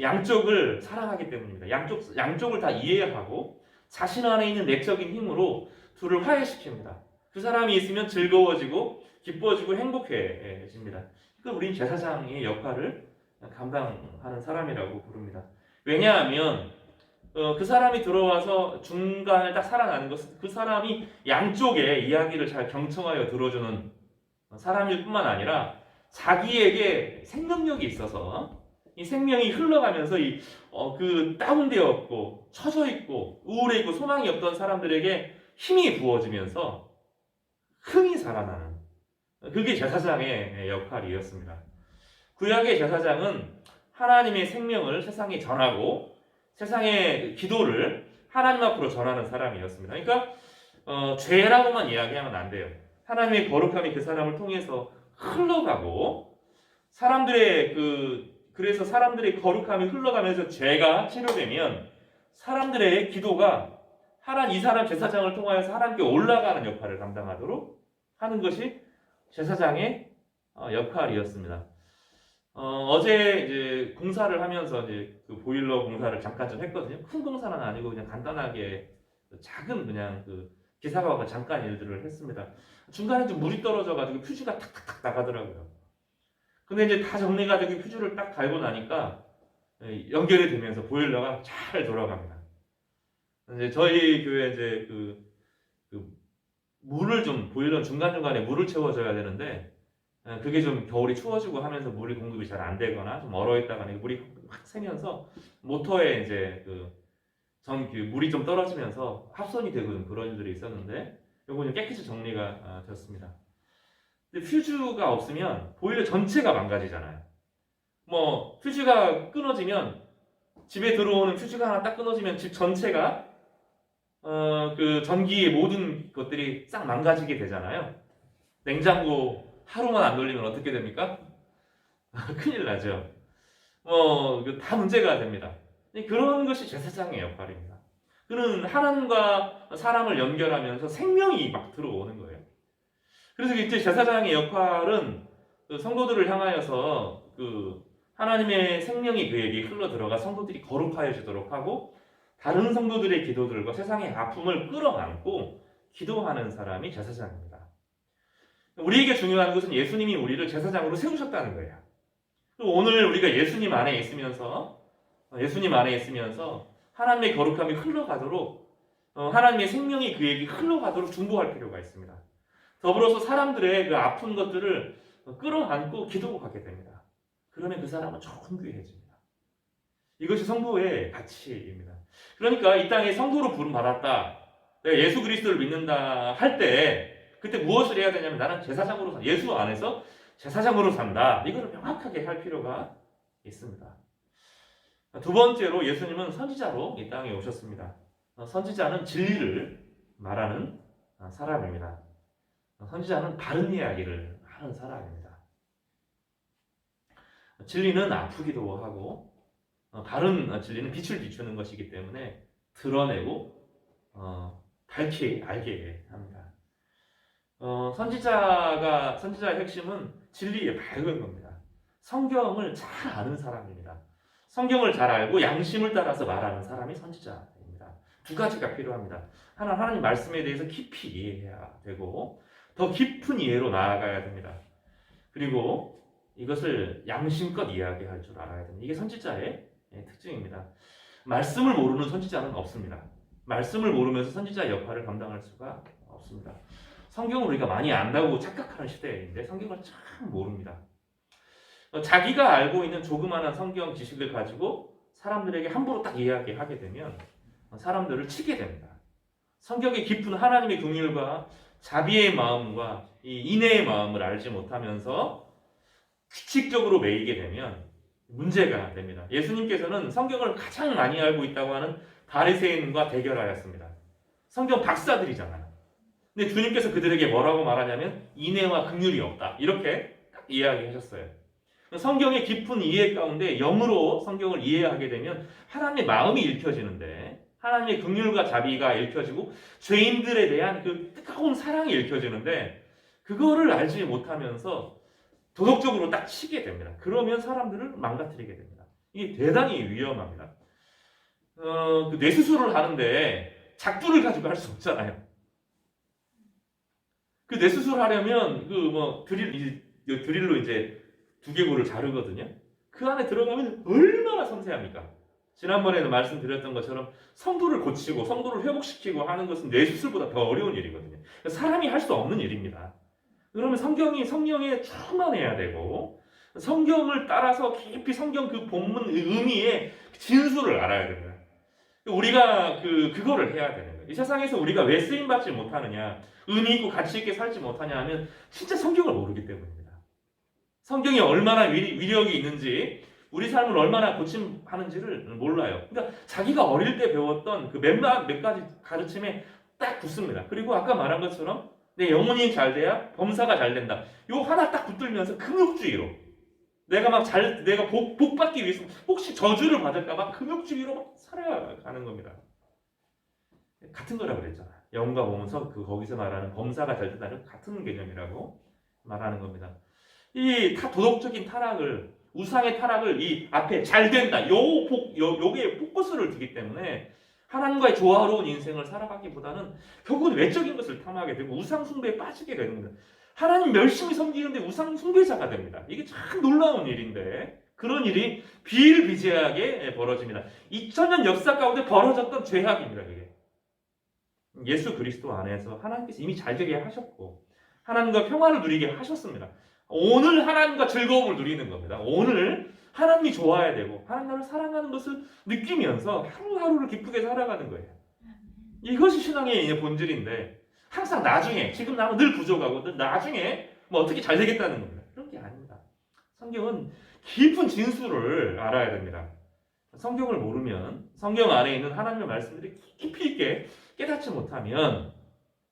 양쪽을 사랑하기 때문입니다. 양쪽을 다 이해하고 자신 안에 있는 내적인 힘으로 둘을 화해시킵니다. 그 사람이 있으면 즐거워지고 기뻐지고 행복해집니다. 그러니까 우리는 제사장의 역할을 감당하는 사람이라고 부릅니다. 왜냐하면 그 사람이 들어와서 중간을 딱 살아나는 것은 그 사람이 양쪽의 이야기를 잘 경청하여 들어주는 사람일 뿐만 아니라 자기에게 생명력이 있어서 이 생명이 흘러가면서 그 다운되었고 처져 있고 우울해 있고 소망이 없던 사람들에게 힘이 부어지면서 흥이 살아나는, 그게 제사장의 역할이었습니다. 구약의 제사장은 하나님의 생명을 세상에 전하고 세상의 기도를 하나님 앞으로 전하는 사람이었습니다. 그러니까 죄라고만 이야기하면 안 돼요. 하나님의 거룩함이 그 사람을 통해서 흘러가고 사람들의 그래서 사람들의 거룩함이 흘러가면서 죄가 치료되면 사람들의 기도가 이 사람 제사장을 통하여서 하나님께 올라가는 역할을 감당하도록 하는 것이 제사장의 역할이었습니다. 어제 이제 공사를 하면서 이제 그 보일러 공사를 잠깐 좀 했거든요. 큰 공사는 아니고 그냥 간단하게 작은 그냥 기사가 와서 잠깐 일들을 했습니다. 중간에 좀 물이 떨어져가지고 퓨즈가 탁탁탁 나가더라고요. 근데 이제 다 정리가지고 퓨즈를 딱 갈고 나니까 연결이 되면서 보일러가 잘 돌아갑니다. 이제 저희 교회 이제 물을 좀 보일러 중간중간에 물을 채워줘야 되는데 그게 좀 겨울이 추워지고 하면서 물이 공급이 잘 안 되거나 좀 얼어있다가 물이 확 새면서 모터에 이제 물이 좀 떨어지면서 합선이 되고 그런 일들이 있었는데 요거는 깨끗이 정리가 됐습니다. 근데 퓨즈가 없으면 보일러 전체가 망가지잖아요. 뭐 퓨즈가 끊어지면 집에 들어오는 퓨즈가 하나 딱 끊어지면 집 전체가 그 전기의 모든 것들이 싹 망가지게 되잖아요. 냉장고 하루만 안 돌리면 어떻게 됩니까? 큰일 나죠. 다 문제가 됩니다. 그런 것이 제사장의 역할입니다. 그는 하나님과 사람을 연결하면서 생명이 막 들어오는 거예요. 그래서 이제 제사장의 역할은 성도들을 향하여서 하나님의 생명이 그에게 흘러 들어가 성도들이 거룩하여지도록 하고 다른 성도들의 기도들과 세상의 아픔을 끌어안고 기도하는 사람이 제사장입니다. 우리에게 중요한 것은 예수님이 우리를 제사장으로 세우셨다는 거예요. 오늘 우리가 예수님 안에 있으면서 하나님의 거룩함이 흘러가도록 하나님의 생명이 그에게 흘러가도록 중보할 필요가 있습니다. 더불어서 사람들의 그 아픈 것들을 끌어안고 기도하게 됩니다. 그러면 그 사람은 존귀해집니다. 이것이 성도의 가치입니다. 그러니까 이 땅에 성도로 부름받았다, 내가 예수 그리스도를 믿는다 할 때 그때 무엇을 해야 되냐면 나는 제사장으로 산다. 예수 안에서 제사장으로 산다. 이거를 명확하게 할 필요가 있습니다. 두 번째로 예수님은 선지자로 이 땅에 오셨습니다. 선지자는 진리를 말하는 사람입니다. 선지자는 바른 이야기를 하는 사람입니다. 진리는 아프기도 하고 바른 진리는 빛을 비추는 것이기 때문에 드러내고 밝히 알게 합니다. 선지자의 핵심은 진리에 밝은 겁니다. 성경을 잘 아는 사람입니다. 성경을 잘 알고 양심을 따라서 말하는 사람이 선지자입니다. 두 가지가 필요합니다. 하나님 말씀에 대해서 깊이 이해해야 되고 더 깊은 이해로 나아가야 됩니다. 그리고 이것을 양심껏 이야기할 줄 알아야 됩니다. 이게 선지자의 특징입니다. 말씀을 모르는 선지자는 없습니다. 말씀을 모르면서 선지자의 역할을 감당할 수가 없습니다. 성경을 우리가 많이 안다고 착각하는 시대인데 성경을 참 모릅니다. 자기가 알고 있는 조그마한 성경 지식을 가지고 사람들에게 함부로 딱 이야기하게 되면 사람들을 치게 됩니다. 성경의 깊은 하나님의 긍휼과 자비의 마음과 이 인애의 마음을 알지 못하면서 규칙적으로 매이게 되면 문제가 됩니다. 예수님께서는 성경을 가장 많이 알고 있다고 하는 바리새인과 대결하였습니다. 성경 박사들이잖아요. 근데 주님께서 그들에게 뭐라고 말하냐면 인애와 긍휼이 없다. 이렇게 딱 이야기하셨어요. 성경의 깊은 이해 가운데 영으로 성경을 이해하게 되면 하나님의 마음이 읽혀지는데 하나님의 긍휼과 자비가 읽혀지고 죄인들에 대한 그 뜨거운 사랑이 읽혀지는데 그거를 알지 못하면서 도덕적으로 딱 치게 됩니다. 그러면 사람들을 망가뜨리게 됩니다. 이게 대단히 위험합니다. 뇌수술을 하는데 작두를 가지고 할 수 없잖아요. 그 뇌수술 하려면 드릴로 이제 두개골을 자르거든요. 그 안에 들어가면 얼마나 섬세합니까? 지난번에도 말씀드렸던 것처럼 성도를 고치고 성도를 회복시키고 하는 것은 뇌수술보다 더 어려운 일이거든요. 사람이 할 수 없는 일입니다. 그러면 성령에 충만해야 되고 성경을 따라서 깊이 성경 그 본문 의미의 진수를 알아야 됩니다. 우리가 그거를 해야 되는 거예요. 이 세상에서 우리가 왜 쓰임받지 못하느냐, 의미 있고 가치 있게 살지 못하냐 하면 진짜 성경을 모르기 때문입니다. 성경이 얼마나 위력이 있는지 우리 삶을 얼마나 고침하는지를 몰라요. 그러니까 자기가 어릴 때 배웠던 그 몇 가지 가르침에 딱 붙습니다. 그리고 아까 말한 것처럼 내 영혼이 잘 돼야 범사가 잘 된다. 요 하나 딱 붙들면서 금욕주의로 내가 복 받기 위해서 혹시 저주를 받을까봐 금욕주의로 막 살아가는 겁니다. 같은 거라고 그랬잖아. 영혼과 몸은 거기서 말하는 범사가 잘 된다는 같은 개념이라고 말하는 겁니다. 이 도덕적인 타락을 우상의 타락을 이 앞에 잘 된다. 요게 포커스를 두기 때문에 하나님과의 조화로운 인생을 살아가기보다는 결국은 외적인 것을 탐하게 되고 우상 숭배에 빠지게 되는 겁니다. 하나님 열심히 섬기는데 우상 숭배자가 됩니다. 이게 참 놀라운 일인데 그런 일이 비일비재하게 벌어집니다. 2000년 역사 가운데 벌어졌던 죄악입니다. 이게 예수 그리스도 안에서 하나님께서 이미 잘 되게 하셨고 하나님과 평화를 누리게 하셨습니다. 오늘 하나님과 즐거움을 누리는 겁니다. 오늘 하나님이 좋아야 되고 하나님을 사랑하는 것을 느끼면서 하루하루를 기쁘게 살아가는 거예요. 이것이 신앙의 본질인데 항상 나중에 지금 나는 늘 부족하고 늘 나중에 뭐 어떻게 잘 되겠다는 겁니다. 그런 게 아닙니다. 성경은 깊은 진수를 알아야 됩니다. 성경을 모르면 성경 안에 있는 하나님의 말씀들이 깊이 있게 깨닫지 못하면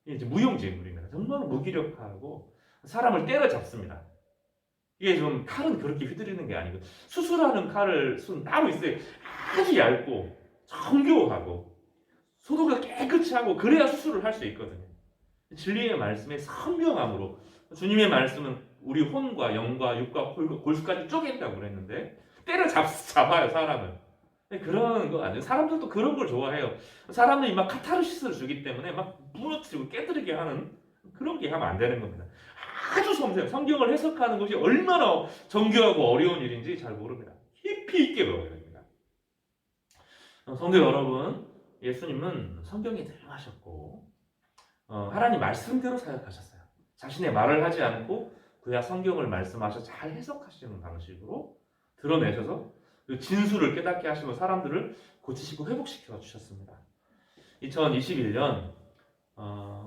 이제 무용지물입니다. 정말 무기력하고 사람을 때려잡습니다. 이게 좀 칼은 그렇게 휘두르는 게 아니고 수술하는 칼을 따로 있어요. 아주 얇고 정교하고 소독을 깨끗이 하고 그래야 수술을 할 수 있거든요. 진리의 말씀의 선명함으로 주님의 말씀은 우리 혼과 영과 육과 골수까지 쪼갠다고 그랬는데 때려잡아요 사람을. 그런 거 아니에요. 사람들도 그런 걸 좋아해요. 사람들이 막 카타르시스를 주기 때문에 막 무너뜨리고 깨뜨리게 하는 그런 게 하면 안 되는 겁니다. 아주 섬세해요. 성경을 해석하는 것이 얼마나 정교하고 어려운 일인지 잘 모릅니다. 깊이 있게 배워야 됩니다. 성도 여러분, 예수님은 성경에 대응하셨고 하나님 말씀대로 사역하셨어요. 자신의 말을 하지 않고 그야 성경을 말씀하셔 잘 해석하시는 방식으로 드러내셔서 그 진수를 깨닫게 하시고 사람들을 고치시고 회복시켜 주셨습니다. 2021년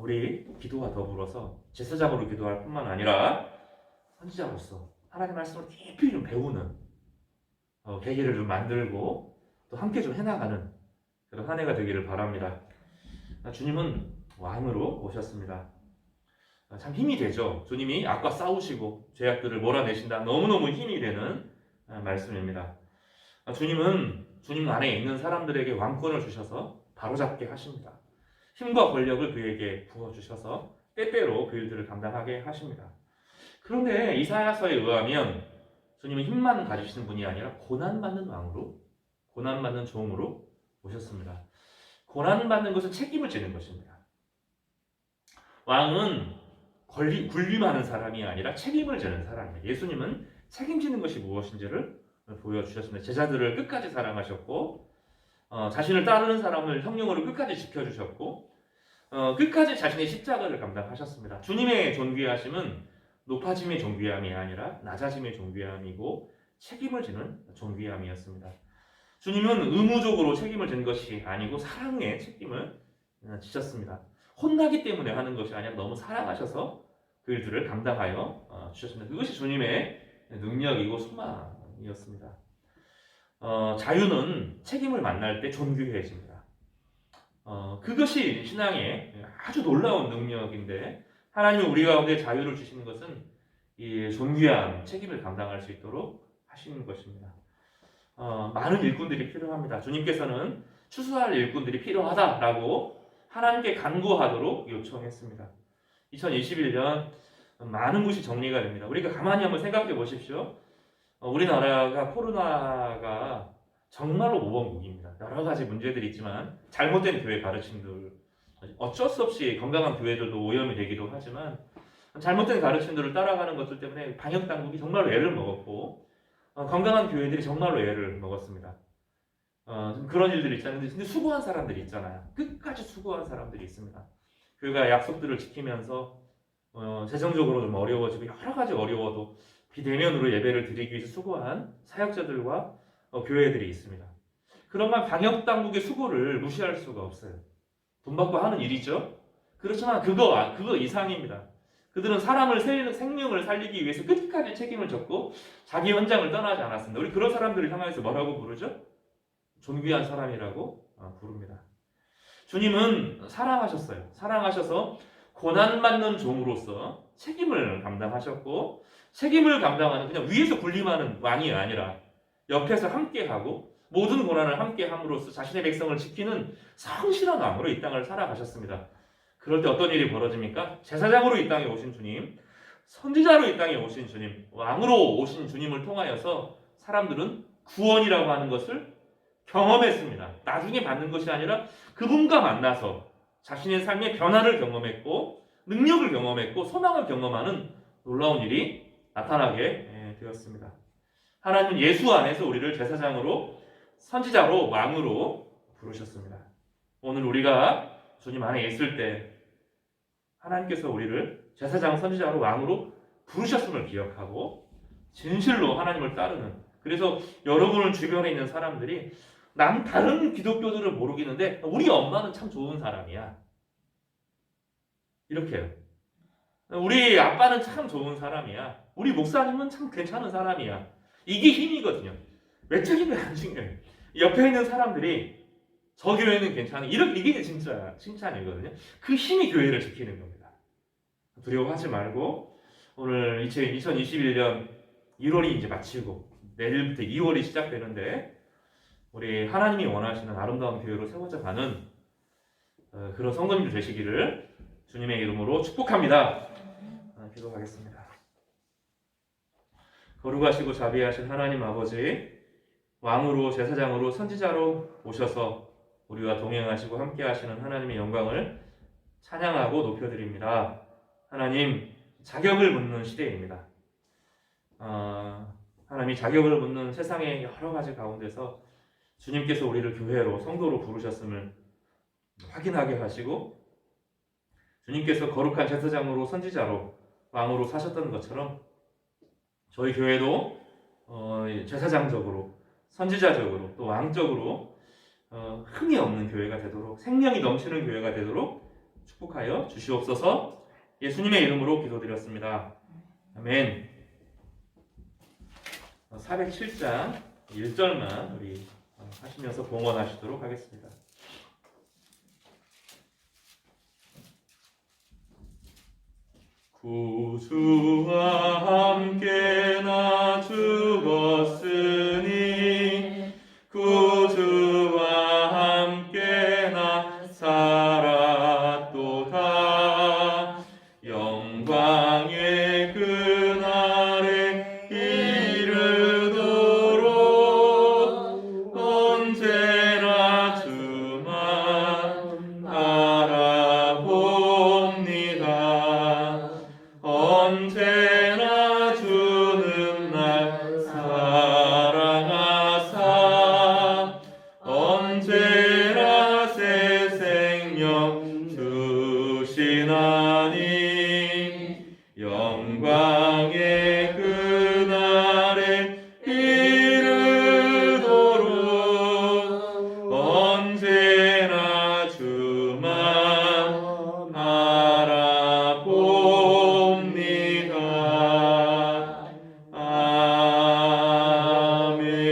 우리 기도와 더불어서 제사장으로 기도할 뿐만 아니라 선지자로서 하나님 말씀을 깊이 좀 배우는 계기를 좀 만들고 또 함께 좀 해나가는 그런 한 해가 되기를 바랍니다. 주님은 왕으로 오셨습니다. 참 힘이 되죠. 주님이 악과 싸우시고 죄악들을 몰아내신다. 너무너무 힘이 되는 말씀입니다. 주님 안에 있는 사람들에게 왕권을 주셔서 바로잡게 하십니다. 힘과 권력을 그에게 부어주셔서 때때로 그 일들을 감당하게 하십니다. 그런데 이사야서에 의하면 주님은 힘만 가지시는 분이 아니라 고난받는 왕으로, 고난받는 종으로 오셨습니다. 고난받는 것은 책임을 지는 것입니다. 왕은 군림하는 사람이 아니라 책임을 지는 사람이에요. 예수님은 책임지는 것이 무엇인지를 보여주셨습니다. 제자들을 끝까지 사랑하셨고 자신을 따르는 사람을 성령으로 끝까지 지켜주셨고 끝까지 자신의 십자가를 감당하셨습니다. 주님의 존귀하심은 높아짐의 존귀함이 아니라 낮아짐의 존귀함이고 책임을 지는 존귀함이었습니다. 주님은 의무적으로 책임을 진 것이 아니고 사랑의 책임을 지셨습니다. 혼나기 때문에 하는 것이 아니라 너무 사랑하셔서 그 일들을 감당하여 주셨습니다. 그것이 주님의 능력이고 소망이었습니다. 자유는 책임을 만날 때 존귀해집니다. 그것이 신앙의 아주 놀라운 능력인데 하나님이 우리 가운데 자유를 주시는 것은 이 존귀한 책임을 감당할 수 있도록 하시는 것입니다. 많은 일꾼들이 필요합니다. 주님께서는 추수할 일꾼들이 필요하다라고 하나님께 간구하도록 요청했습니다. 2021년 많은 것이 정리가 됩니다. 우리가 가만히 한번 생각해 보십시오. 우리나라가 코로나가 정말로 모범국입니다. 여러 가지 문제들이 있지만 잘못된 교회 가르침들 어쩔 수 없이 건강한 교회들도 오염이 되기도 하지만 잘못된 가르침들을 따라가는 것들 때문에 방역 당국이 정말로 애를 먹었고 건강한 교회들이 정말로 애를 먹었습니다. 그런 일들이 있잖아요. 근데 수고한 사람들이 있잖아요. 끝까지 수고한 사람들이 있습니다. 교회가 약속들을 지키면서 재정적으로 좀 어려워지고 여러 가지 어려워도 비대면으로 예배를 드리기 위해서 수고한 사역자들과 교회들이 있습니다. 그러면 방역 당국의 수고를 무시할 수가 없어요. 돈 받고 하는 일이죠. 그렇지만 그거 이상입니다. 그들은 생명을 살리기 위해서 끝까지 책임을 졌고 자기 현장을 떠나지 않았습니다. 우리 그런 사람들을 향해서 뭐라고 부르죠? 존귀한 사람이라고 부릅니다. 주님은 사랑하셨어요. 사랑하셔서 고난받는 종으로서 책임을 감당하셨고, 책임을 감당하는 그냥 위에서 군림하는 왕이 아니라 옆에서 함께하고 모든 고난을 함께함으로써 자신의 백성을 지키는 성실한 왕으로 이 땅을 살아가셨습니다. 그럴 때 어떤 일이 벌어집니까? 제사장으로 이 땅에 오신 주님, 선지자로 이 땅에 오신 주님, 왕으로 오신 주님을 통하여서 사람들은 구원이라고 하는 것을 경험했습니다. 나중에 받는 것이 아니라 그분과 만나서 자신의 삶의 변화를 경험했고 능력을 경험했고 소망을 경험하는 놀라운 일이 나타나게 되었습니다. 하나님은 예수 안에서 우리를 제사장으로, 선지자로, 왕으로 부르셨습니다. 오늘 우리가 주님 안에 있을 때 하나님께서 우리를 제사장, 선지자로, 왕으로 부르셨음을 기억하고 진실로 하나님을 따르는, 그래서 여러분을 주변에 있는 사람들이 난 다른 기독교들을 모르겠는데 우리 엄마는 참 좋은 사람이야, 이렇게 해요. 우리 아빠는 참 좋은 사람이야, 우리 목사님은 참 괜찮은 사람이야. 이게 힘이거든요. 외적인 게 안 중요해요. 옆에 있는 사람들이 저 교회는 괜찮아, 이게 진짜 칭찬이거든요. 그 힘이 교회를 지키는 겁니다. 두려워하지 말고 오늘 2021년 1월이 이제 마치고 내일부터 2월이 시작되는데 우리 하나님이 원하시는 아름다운 교회로 세워져 가는 그런 성도님들 되시기를 주님의 이름으로 축복합니다. 기도하겠습니다. 거룩하시고 자비하신 하나님 아버지, 왕으로, 제사장으로, 선지자로 오셔서 우리와 동행하시고 함께하시는 하나님의 영광을 찬양하고 높여드립니다. 하나님, 자격을 묻는 시대입니다. 하나님이 자격을 묻는 세상의 여러 가지 가운데서 주님께서 우리를 교회로, 성도로 부르셨음을 확인하게 하시고 주님께서 거룩한 제사장으로, 선지자로, 왕으로 사셨던 것처럼 저희 교회도 제사장적으로, 선지자적으로, 또 왕적으로 흠이 없는 교회가 되도록, 생명이 넘치는 교회가 되도록 축복하여 주시옵소서. 예수님의 이름으로 기도드렸습니다. 아멘. 407장 1절만 우리 하시면서 봉헌하시도록 하겠습니다. 구주와 함께 나 죽었으니 구주와 함께 나 살았도다. 영광의 그날에 이르도록 언제나 주만 바라봅니다. 언제나 주는 날 사랑하사 언제나 새 생명 주시나니 영광의 그날에 이르도록 언제나 주만 바라봅니다. 아멘.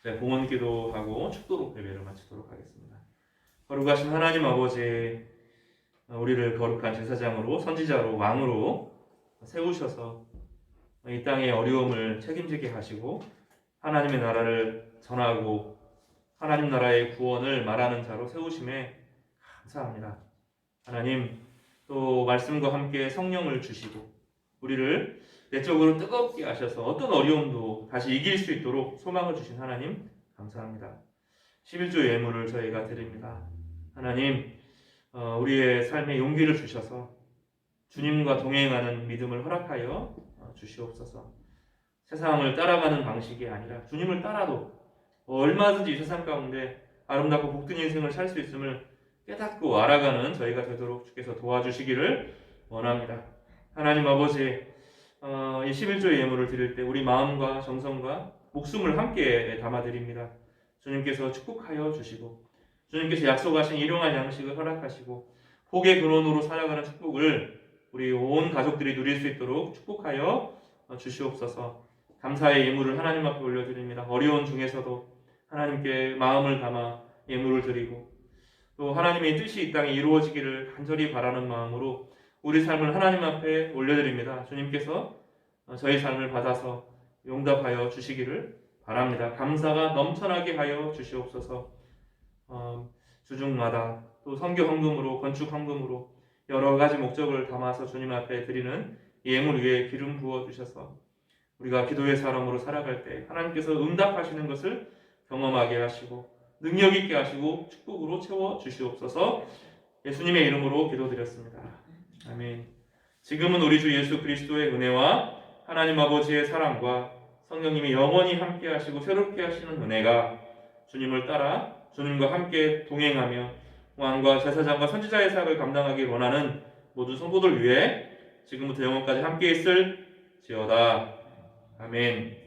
네, 봉헌 기도하고 축도로 예배를 마치도록 하겠습니다. 거룩하신 하나님 아버지, 우리를 거룩한 제사장으로, 선지자로, 왕으로 세우셔서 이 땅의 어려움을 책임지게 하시고 하나님의 나라를 전하고 하나님 나라의 구원을 말하는 자로 세우심에 감사합니다. 하나님, 또 말씀과 함께 성령을 주시고 우리를 내적으로 뜨겁게 하셔서 어떤 어려움도 다시 이길 수 있도록 소망을 주신 하나님 감사합니다. 11조 예물을 저희가 드립니다. 하나님, 우리의 삶에 용기를 주셔서 주님과 동행하는 믿음을 허락하여 주시옵소서. 세상을 따라가는 방식이 아니라 주님을 따라도 얼마든지 세상 가운데 아름답고 복된 인생을 살 수 있음을 깨닫고 알아가는 저희가 되도록 주께서 도와주시기를 원합니다. 하나님 아버지, 이 11조의 예물을 드릴 때 우리 마음과 정성과 목숨을 함께 담아드립니다. 주님께서 축복하여 주시고 주님께서 약속하신 일용할 양식을 허락하시고 복의 근원으로 살아가는 축복을 우리 온 가족들이 누릴 수 있도록 축복하여 주시옵소서. 감사의 예물을 하나님 앞에 올려드립니다. 어려운 중에서도 하나님께 마음을 담아 예물을 드리고 또 하나님의 뜻이 이 땅에 이루어지기를 간절히 바라는 마음으로 우리 삶을 하나님 앞에 올려드립니다. 주님께서 저희 삶을 받아서 용답하여 주시기를 바랍니다. 감사가 넘쳐나게 하여 주시옵소서. 주중마다 또 선교 헌금으로 건축 헌금으로 여러 가지 목적을 담아서 주님 앞에 드리는 예물 위에 기름 부어 주셔서 우리가 기도의 사람으로 살아갈 때 하나님께서 응답하시는 것을 경험하게 하시고 능력 있게 하시고 축복으로 채워 주시옵소서. 예수님의 이름으로 기도드렸습니다. 아멘. 지금은 우리 주 예수 그리스도의 은혜와 하나님 아버지의 사랑과 성령님이 영원히 함께 하시고 새롭게 하시는 은혜가 주님을 따라 주님과 함께 동행하며 왕과 제사장과 선지자의 사역을 감당하길 원하는 모든 성도들 위해 지금부터 영원까지 함께 있을지어다. 아멘.